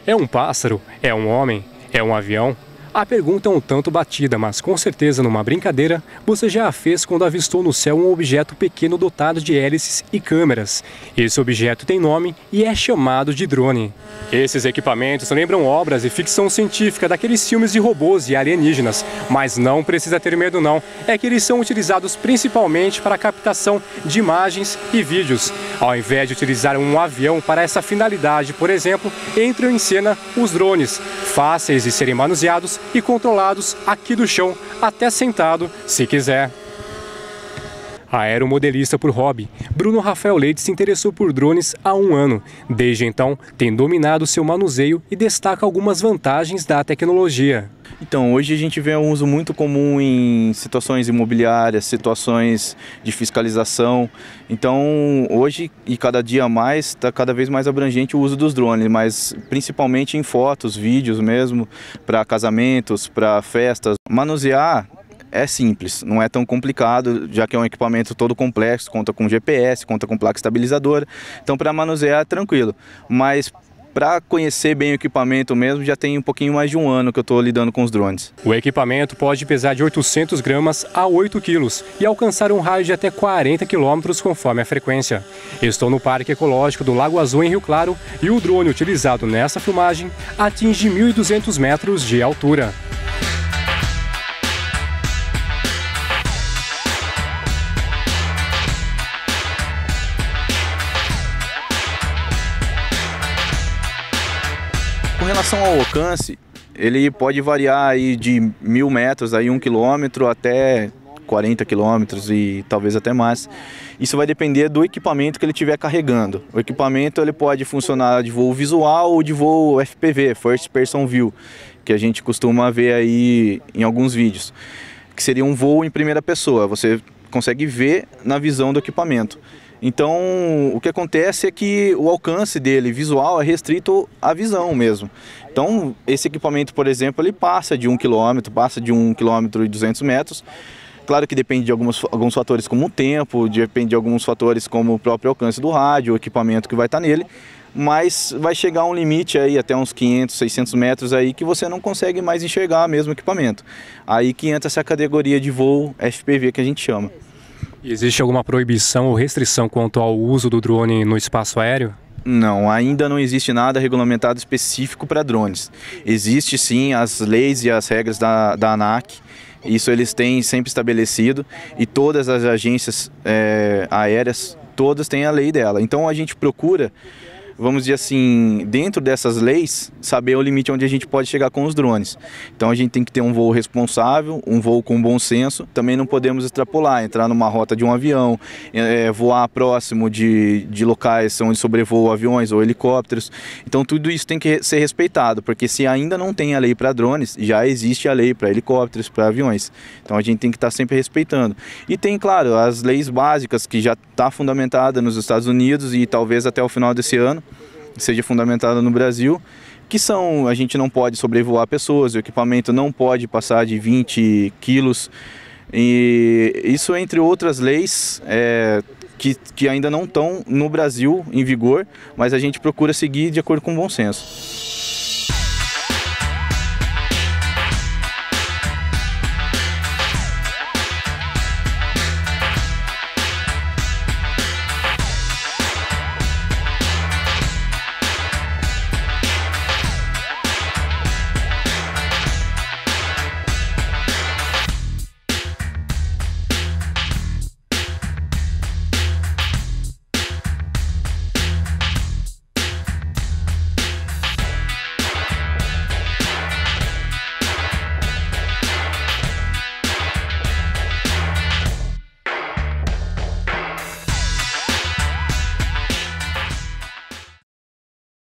É um pássaro? É um homem? É um avião? A pergunta é um tanto batida, mas com certeza numa brincadeira, você já a fez quando avistou no céu um objeto pequeno dotado de hélices e câmeras. Esse objeto tem nome e é chamado de drone. Esses equipamentos lembram obras e ficção científica daqueles filmes de robôs e alienígenas, mas não precisa ter medo não, é que eles são utilizados principalmente para a captação de imagens e vídeos. Ao invés de utilizar um avião para essa finalidade, por exemplo, entram em cena os drones, fáceis de serem manuseados e controlados aqui do chão, até sentado, se quiser. Aeromodelista por hobby, Bruno Rafael Leite se interessou por drones há um ano. Desde então, tem dominado seu manuseio e destaca algumas vantagens da tecnologia. Então, hoje a gente vê um uso muito comum em situações imobiliárias, situações de fiscalização. Então, hoje e cada dia mais, está cada vez mais abrangente o uso dos drones, mas principalmente em fotos, vídeos mesmo, para casamentos, para festas. Manusear é simples, não é tão complicado, já que é um equipamento todo complexo, conta com GPS, conta com placa estabilizadora. Então, para manusear é tranquilo, mas para conhecer bem o equipamento mesmo, já tem um pouquinho mais de um ano que eu estou lidando com os drones. O equipamento pode pesar de 800 gramas a 8 quilos e alcançar um raio de até 40 quilômetros conforme a frequência. Estou no Parque Ecológico do Lago Azul em Rio Claro e o drone utilizado nessa filmagem atinge 1.200 metros de altura. Com relação ao alcance, ele pode variar aí de 1.000 metros, aí 1 quilômetro, até 40 quilômetros e talvez até mais. Isso vai depender do equipamento que ele estiver carregando. O equipamento ele pode funcionar de voo visual ou de voo FPV, First Person View, que a gente costuma ver aí em alguns vídeos, que seria um voo em primeira pessoa, você consegue ver na visão do equipamento. Então, o que acontece é que o alcance dele visual é restrito à visão mesmo. Então, esse equipamento, por exemplo, ele passa de 1 quilômetro, passa de 1 quilômetro e 200 metros. Claro que depende de alguns fatores como o tempo, depende de alguns fatores como o próprio alcance do rádio, o equipamento que vai estar nele, mas vai chegar a um limite aí até uns 500, 600 metros aí que você não consegue mais enxergar mesmo o equipamento. Aí que entra essa categoria de voo FPV que a gente chama. E existe alguma proibição ou restrição quanto ao uso do drone no espaço aéreo? Não, ainda não existe nada regulamentado específico para drones. Existe sim as leis e as regras da ANAC, isso eles têm sempre estabelecido, e todas as agências aéreas, todas têm a lei dela. Então a gente procura, vamos dizer assim, dentro dessas leis, saber o limite onde a gente pode chegar com os drones. Então a gente tem que ter um voo responsável, um voo com bom senso. Também não podemos extrapolar, entrar numa rota de um avião, voar próximo de locais onde sobrevoam aviões ou helicópteros. Então tudo isso tem que ser respeitado, porque se ainda não tem a lei para drones, já existe a lei para helicópteros, para aviões. Então a gente tem que estar sempre respeitando. E tem, claro, as leis básicas que já está fundamentada nos Estados Unidos e talvez até o final desse ano seja fundamentada no Brasil, que são: a gente não pode sobrevoar pessoas, o equipamento não pode passar de 20 quilos, e isso entre outras leis que ainda não estão no Brasil em vigor, mas a gente procura seguir de acordo com o bom senso.